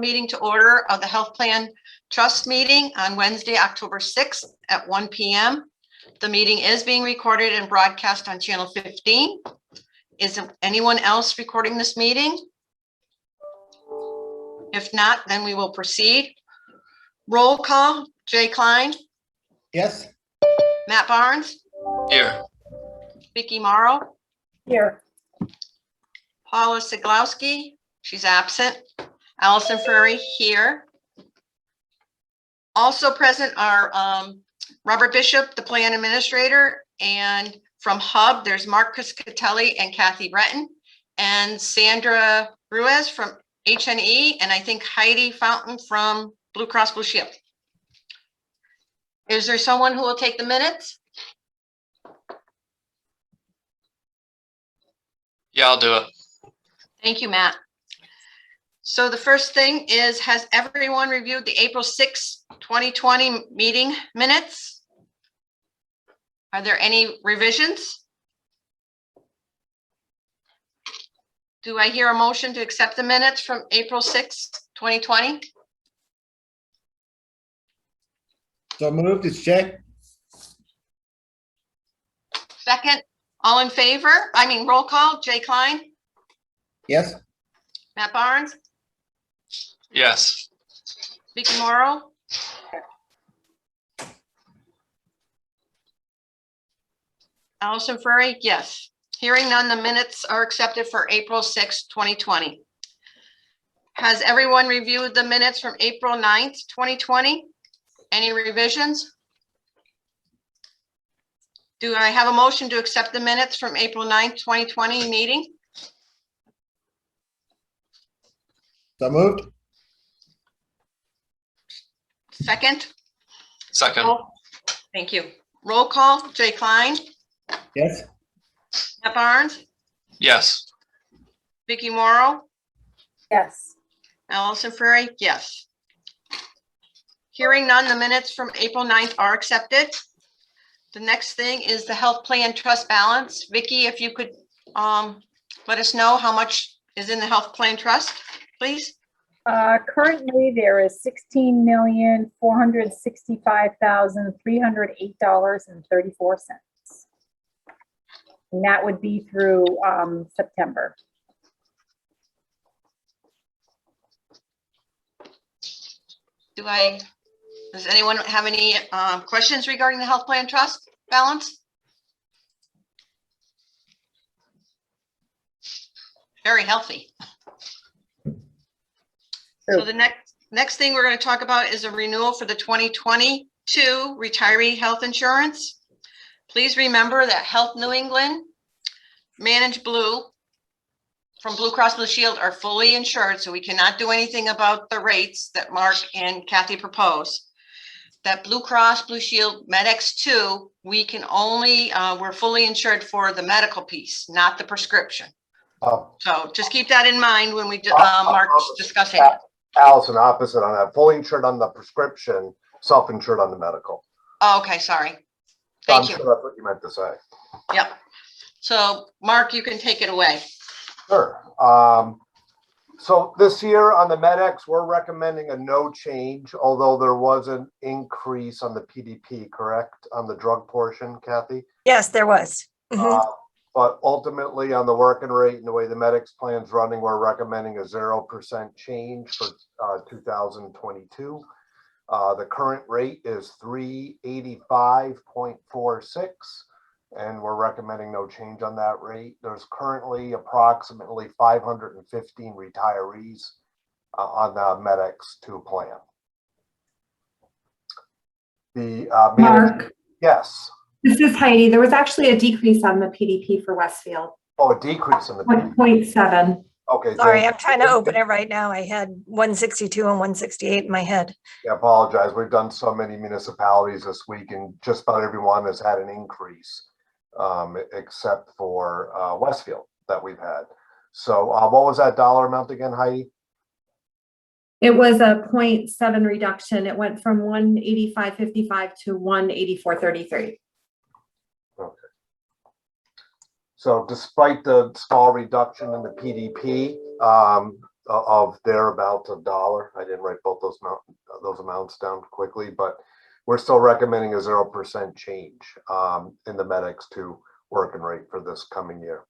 meeting to order of the Health Plan Trust meeting on Wednesday, October 6th at 1 p.m. The meeting is being recorded and broadcast on Channel 15. Is anyone else recording this meeting? If not, then we will proceed. Roll call, Jay Klein. Yes. Matt Barnes. Here. Vicki Morrow. Here. Paula Siglowski, she's absent. Allison Furry here. Also present are Robert Bishop, the plan administrator, and from Hub, there's Marcus Catelli and Kathy Breton, and Sandra Ruiz from HNE, and I think Heidi Fountain from Blue Cross Blue Shield. Is there someone who will take the minutes? Yeah, I'll do it. Thank you, Matt. So the first thing is, has everyone reviewed the April 6, 2020 meeting minutes? Are there any revisions? Do I hear a motion to accept the minutes from April 6, 2020? So moved. It's Jay. Second, all in favor? Roll call, Jay Klein, Yes. Matt Barnes, Yes. Vicki Morrow. Allison Furry, yes. Hearing none, the minutes are accepted for April 6, 2020. Has everyone reviewed the minutes from April 9th, 2020? Any revisions? Do I have a motion to accept the minutes from April 9th, 2020 meeting? So moved. Second? Second. Thank you. Roll call, Jay Klein, Yes. Matt Barnes, Yes. Vicki Morrow, Yes. Allison Furry, yes. Hearing none, the minutes from April 9th are accepted. The next thing is the health plan trust balance. Vicki, if you could let us know how much is in the health plan trust, please. Currently, there is $16,465,308.34. And that would be through September. Does anyone have any questions regarding the health plan trust balance? Very healthy. So the next thing we're going to talk about is a renewal for the 2022 retiree health insurance. Please remember that Health New England, Managed Blue from Blue Cross Blue Shield are fully insured, so we cannot do anything about the rates that Mark and Kathy propose. That Blue Cross Blue Shield MedX2, we can only, we're fully insured for the medical piece, not the prescription. Oh. So just keep that in mind when we Mark's discussing it. Allison, opposite on that. Fully insured on the prescription, self-insured on the medical. Oh, okay, sorry. So Thank I'm you. sure that's what you meant to say. Yep. So Mark, you can take it away. Sure. So this year on the MedX, we're recommending a no change, although there was an increase on the PDP, correct? On the drug portion, Kathy? Yes, there was. But ultimately on the working rate and the way the MedX plan's running, we're recommending a 0% change for 2022. The current rate is 385.46, and we're recommending no change on that rate. There's currently approximately 515 retirees on the MedX 2 plan. The Mark, yes. this is Heidi. There was actually a decrease on the PDP for Westfield. Oh, a decrease in the 1.7. Okay. Sorry, I'm trying to open it right now. I had 162 and 168 in my head. I apologize. We've done so many municipalities this week, and just about everyone has had an increase, except for Westfield that we've had. So what was that dollar amount again, Heidi? It was a 0.7 reduction. It went from 185.55 to 184.33. Okay. So despite the small reduction in the PDP, of thereabouts a dollar. I didn't write both those amounts down quickly, but we're still recommending a 0% change in the Medics 2 working rate for this coming year.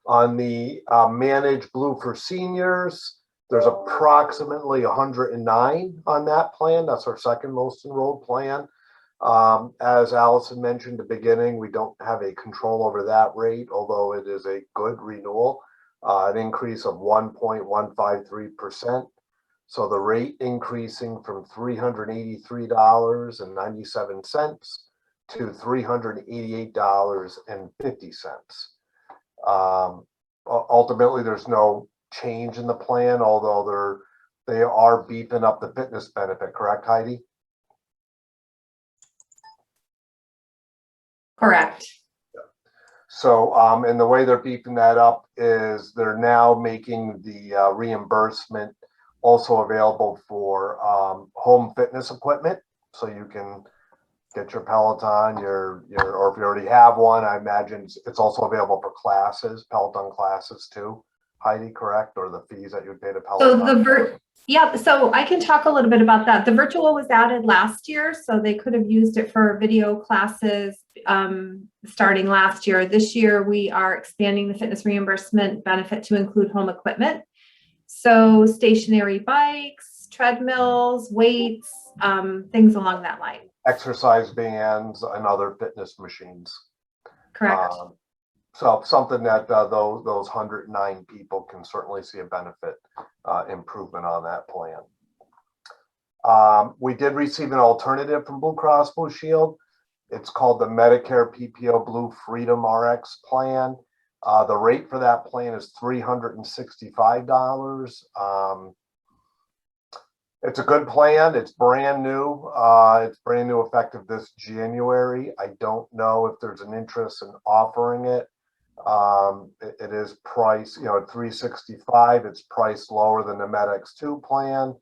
On the Managed Blue for seniors, there's approximately 109 on that plan. That's our second most enrolled plan. As Allison mentioned at the beginning, we don't have a control over that rate, although it is a good renewal, an increase of 1.153%. So the rate increasing from $383.97 to $388.50. Ultimately, there's no change in the plan, although they are beefing up the fitness benefit, correct, Heidi? Correct. So, and the way they're beefing that up is they're now making the reimbursement also available for home fitness equipment. So you can get your Peloton, or if you already have one, I imagine it's also available for classes, Peloton classes too. Heidi, correct? Or the fees that you would pay to Peloton? So I can talk a little bit about that. The virtual was added last year, so they could have used it for video classes starting last year. This year, we are expanding the fitness reimbursement benefit to include home equipment. So stationary bikes, treadmills, weights, things along that line. Exercise bands and other fitness machines. Correct. So something that those 109 people can certainly see a benefit improvement on that plan. We did receive an alternative from Blue Cross Blue Shield. It's called the Medicare PPO Blue Freedom RX plan. The rate for that plan is $365. It's a good plan. It's brand new. It's brand new effective this January. I don't know if there's an interest in offering it. It is priced, at $365. It's priced lower than the Medics 2 plan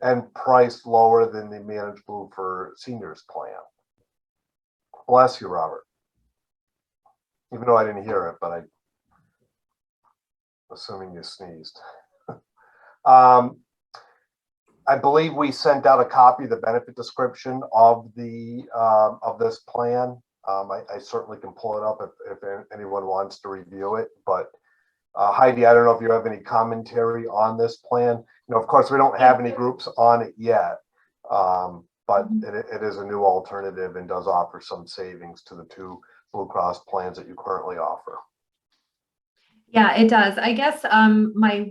and priced lower than the Managed Blue for Seniors plan. Bless you, Robert. Even though I didn't hear it, but I'm assuming you sneezed. I believe we sent out a copy of the benefit description of this plan. I certainly can pull it up if anyone wants to review it. But Heidi, I don't know if you have any commentary on this plan. Of course, we don't have any groups on it yet, but it is a new alternative and does offer some savings to the 2 Blue Cross plans that you currently offer. Yeah, it does. I guess my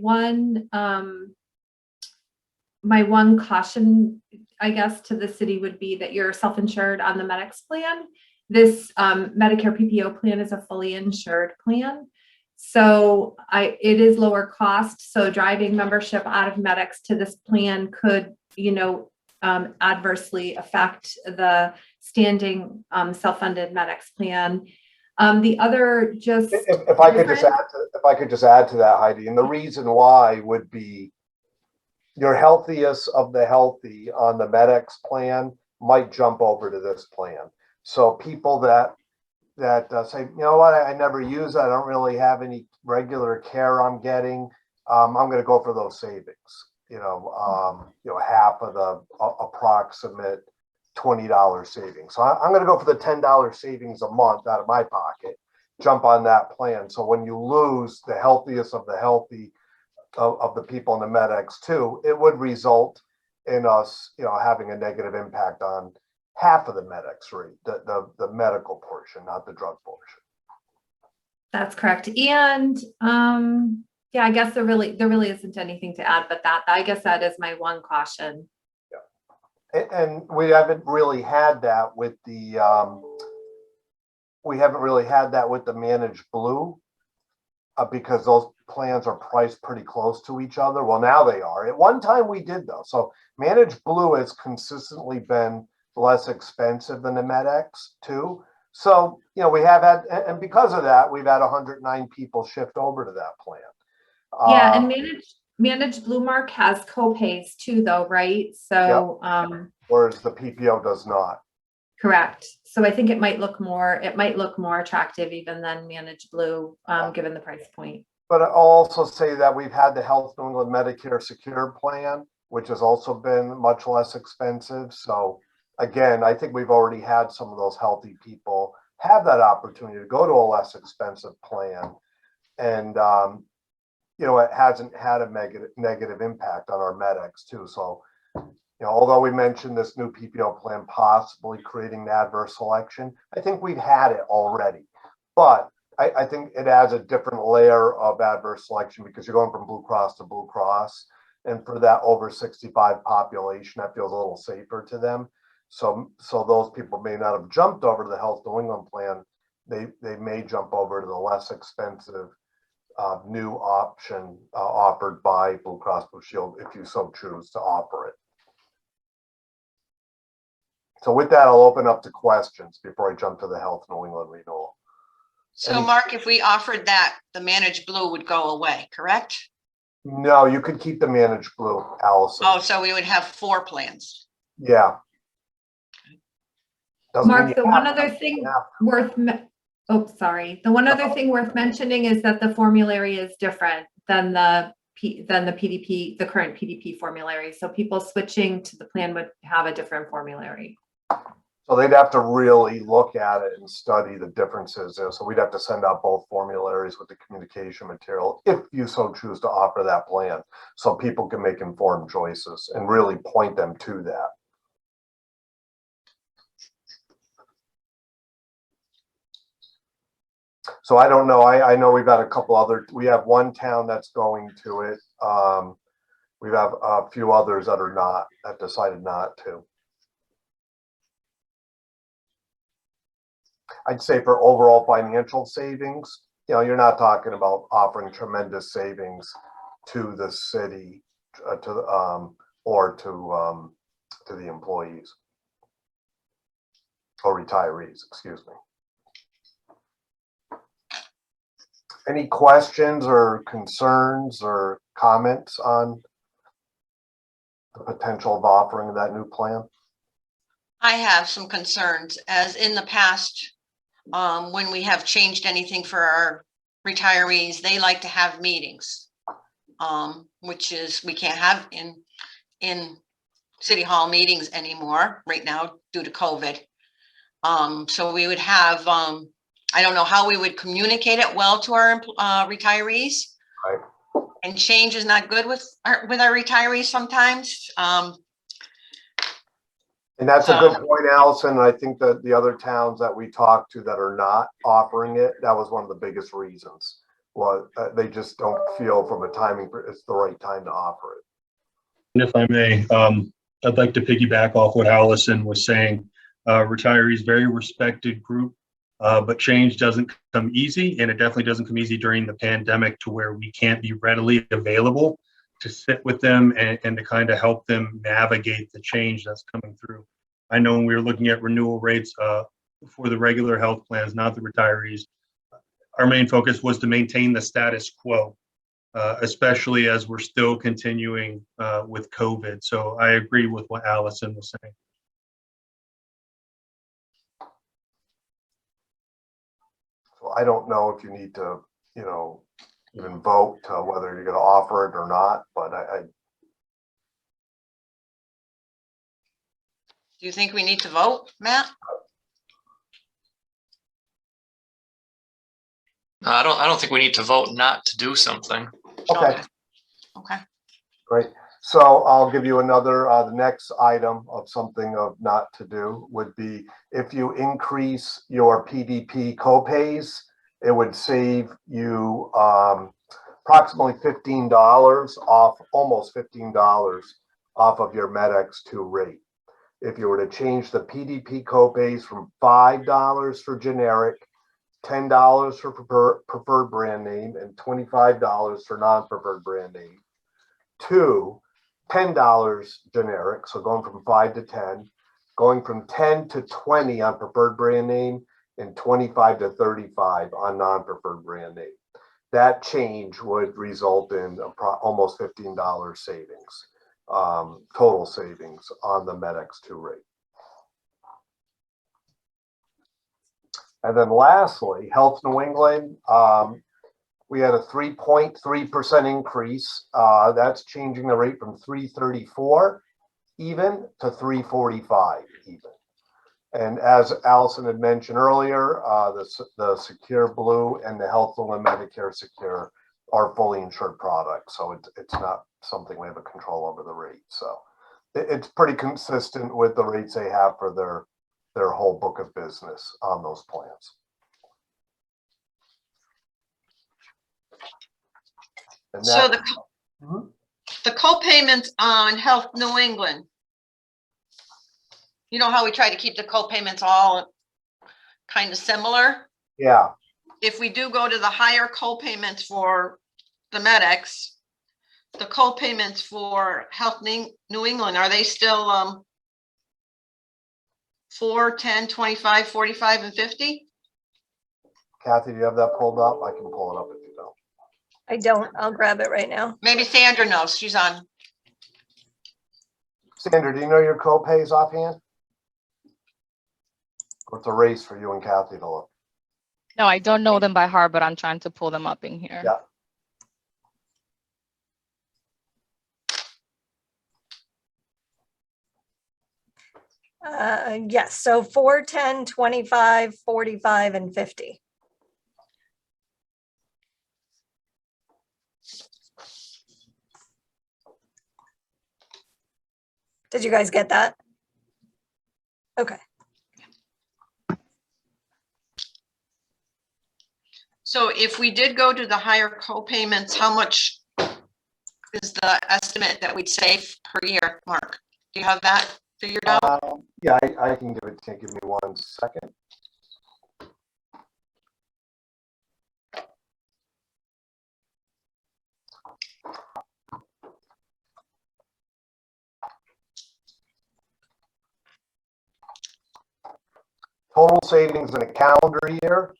one caution, I guess, to the city would be that you're self-insured on the Medics plan. This Medicare PPO plan is a fully insured plan. So it is lower cost. So driving membership out of Medics to this plan could, adversely affect the standing self-funded Medics plan. The other just if I could just add to that, Heidi, and the reason why would be your healthiest of the healthy on the Medics plan might jump over to this plan. So people that say, you know what, I never use it. I don't really have any regular care I'm getting. I'm going to go for those savings. Half of the approximate $20 savings. So I'm going to go for the $10 savings a month out of my pocket. Jump on that plan. So when you lose the healthiest of the healthy of the people in the Medics 2, it would result in us, having a negative impact on half of the Medics rate, the medical portion, not the drug portion. That's correct. And I guess there really isn't anything to add, but I guess that is my one caution. Yeah, and we haven't really had that with the Managed Blue because those plans are priced pretty close to each other. Well, now they are. At one time we did though. So Managed Blue has consistently been less expensive than the Medics too. So, we have had, and because of that, we've had 109 people shift over to that plan. Yeah, and Managed Blue Mark has co-pays too though, right? So, yep. Whereas the PPO does not. Correct. So I think it might look more attractive even than Managed Blue, given the price point. But I'll also say that we've had the Health New England Medicare Secure Plan, which has also been much less expensive. So again, I think we've already had some of those healthy people have that opportunity to go to a less expensive plan. And, it hasn't had a negative impact on our medics too. So, although we mentioned this new PPO plan possibly creating an adverse selection, I think we've had it already. But I think it adds a different layer of adverse selection because you're going from Blue Cross to Blue Cross. And for that over 65 population, that feels a little safer to them. So those people may not have jumped over to the Health New England plan. They may jump over to the less expensive new option offered by Blue Cross Blue Shield if you so choose to offer it. So with that, I'll open up to questions before I jump to the Health New England renewal. So Mark, if we offered that, the Managed Blue would go away, correct? No, you could keep the Managed Blue, Allison. Oh, so we would have 4 plans. Yeah. Doesn't mean Mark, you the have one to. other thing the one other thing worth mentioning is that the formulary is different than the PDP, the current PDP formulary. So people switching to the plan would have a different formulary. So they'd have to really look at it and study the differences. So we'd have to send out both formularies with the communication material if you so choose to offer that plan, so people can make informed choices and really point them to that. So I don't know. I know we've got a couple we have one town that's going to it. We have a few others that have decided not to. I'd say for overall financial savings, you're not talking about offering tremendous savings to the city, or to the employees or retirees, excuse me. Any questions or concerns or comments on the potential of offering that new plan? I have some concerns, as in the past, when we have changed anything for our retirees, they like to have meetings, which is we can't have in City Hall meetings anymore right now due to COVID. So we would have, I don't know how we would communicate it well to our retirees. Right. And change is not good with our retirees sometimes. And that's a good point, Allison. And I think that the other towns that we talked to that are not offering it, that was one of the biggest reasons. Was they just don't feel from a timing, it's the right time to offer it. And if I may, I'd like to piggyback off what Allison was saying. Retirees, very respected group, but change doesn't come easy, and it definitely doesn't come easy during the pandemic to where we can't be readily available to sit with them and to kind of help them navigate the change that's coming through. I know when we were looking at renewal rates for the regular health plans, not the retirees, our main focus was to maintain the status quo, especially as we're still continuing with COVID. So I agree with what Allison was saying. So I don't know if you need to, even vote whether you're going to offer it or not, but Do you think we need to vote, Matt? No, I don't think we need to vote not to do something. okay. Okay. Great. So I'll give you another, the next item of something of not to do would be if you increase your PDP copays, it would save you approximately $15 off, almost $15 off of your MedX2 rate. If you were to change the PDP copays from $5 for generic, $10 for preferred brand name, and $25 for non-preferred brand name, to $10 generic, so going from 5 to 10, going from 10 to 20 on preferred brand name, and 25 to 35 on non-preferred brand name. That change would result in almost $15 savings, total savings on the MedX2 rate. And then lastly, Health New England, We had a 3.3% increase. That's changing the rate from 334 even to 345 even. And as Allison had mentioned earlier, the Secure Blue and the Health and Medicare Secure are fully insured products. So it's not something we have a control over the rate. So it's pretty consistent with the rates they have for their whole book of business on those plans. And So that, the co-payments on Health New England. You know how we try to keep the co-payments all kind of similar? yeah, If we do go to the higher co-payments for the medics, the co-payments for Health New England, are they still 4, 10, 25, 45, and 50? Kathy, do you have that pulled up? I can pull it up if you don't. I don't. I'll grab it right now. Maybe Sandra knows. She's on. Sandra, do you know your co-pays offhand? Or it's a race for you and Kathy to look. No, I don't know them by heart, but I'm trying to pull them up in here. Yeah. Yes, so 4, 10, 25, 45, and 50. Did you guys get that? Okay. So if we did go to the higher co-payments, how much is the estimate that we'd save per year, Mark? Do you have that figured out? Yeah, I can give it to you. Give me 1 second. Total savings in a calendar year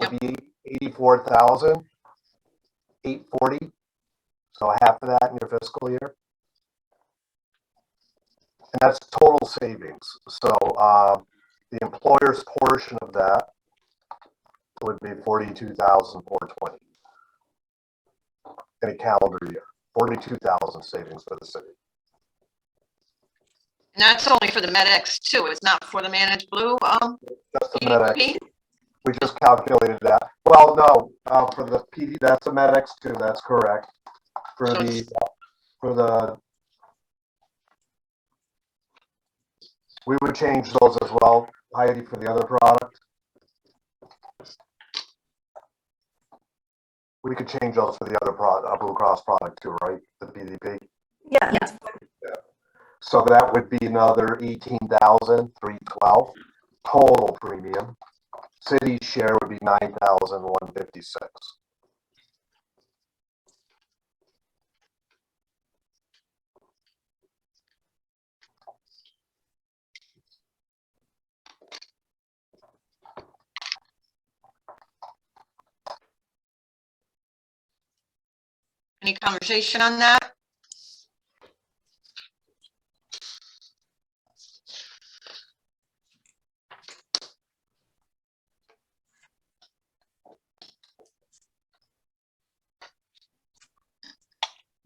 would be 84,840. So half of that in your fiscal year. And that's total savings. So the employer's portion of that would be 42,420 in a calendar year. 42,000 savings for the city. And that's only for the MedX too. It's not for the Managed Blue. That's the MedX. PDP? We just calculated that. Well, no, for the PD, that's the MedX too. That's correct. For So the we would change those as well, Heidi, for the other product. We could change those for the other product, Blue Cross product too, right? The PDP. Yeah. Yes. So that would be another 18,312 total premium. City's share would be 9,156. Any conversation on that?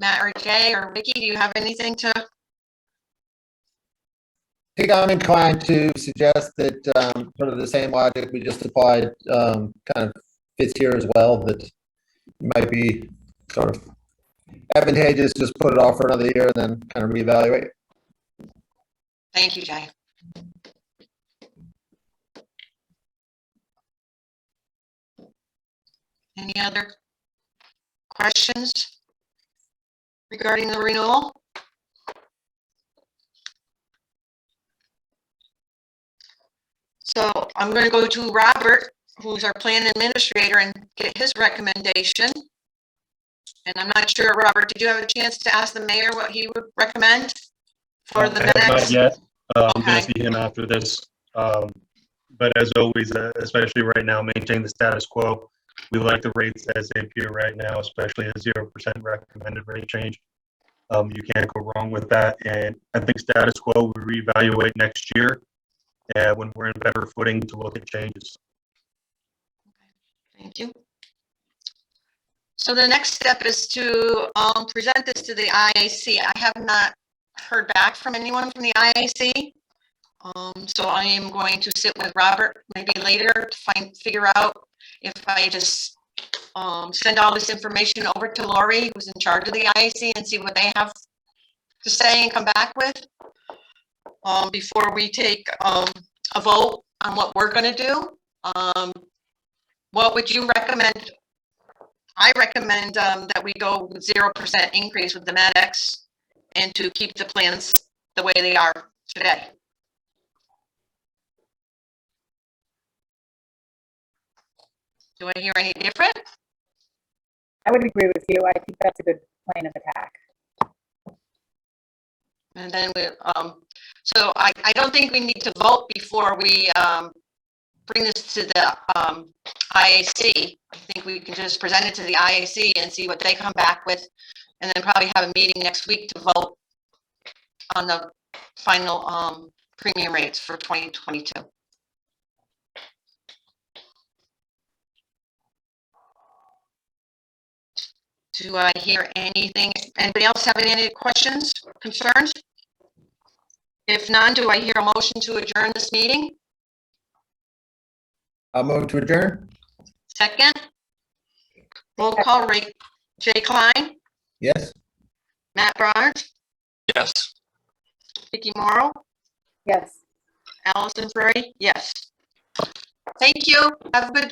Matt or Jay or Vicky, do you have anything to? I think I'm inclined to suggest that sort of the same logic we just applied kind of fits here as well, that it might be sort of advantageous, just put it off for another year and then kind of reevaluate. Thank you, Jay. Any other questions regarding the renewal? So I'm going to go to Robert, who's our plan administrator, and get his recommendation. And I'm not sure, Robert, did you have a chance to ask the mayor what he would recommend for the I have not next? yet. I'm Okay. going to see him after this. But as always, especially right now, maintain the status quo. We like the rates as they appear right now, especially a 0% recommended rate change. You can't go wrong with that. And I think status quo, we reevaluate next year when we're in better footing to look at changes. Thank you. So the next step is to present this to the IAC. I have not heard back from anyone from the IAC. So I am going to sit with Robert maybe later to figure out if I just send all this information over to Lori, who's in charge of the IAC, and see what they have to say and come back with before we take a vote on what we're going to do. What would you recommend? I recommend that we go with 0% increase with the MedX and to keep the plans the way they are today. Do I hear any different? I would agree with you. I think that's a good plan of attack. And then we, so I don't think we need to vote before we bring this to the IAC. I think we can just present it to the IAC and see what they come back with, and then probably have a meeting next week to vote on the final premium rates for 2022. Do I hear anything? Anybody else have any questions, concerns? If none, do I hear a motion to adjourn this meeting? I'll move to adjourn. Second? Roll call, Ray. Jay Klein, Yes. Matt Barnes, Yes. Vicki Morrow, Yes. Allison Frey, yes. Thank you. Have a good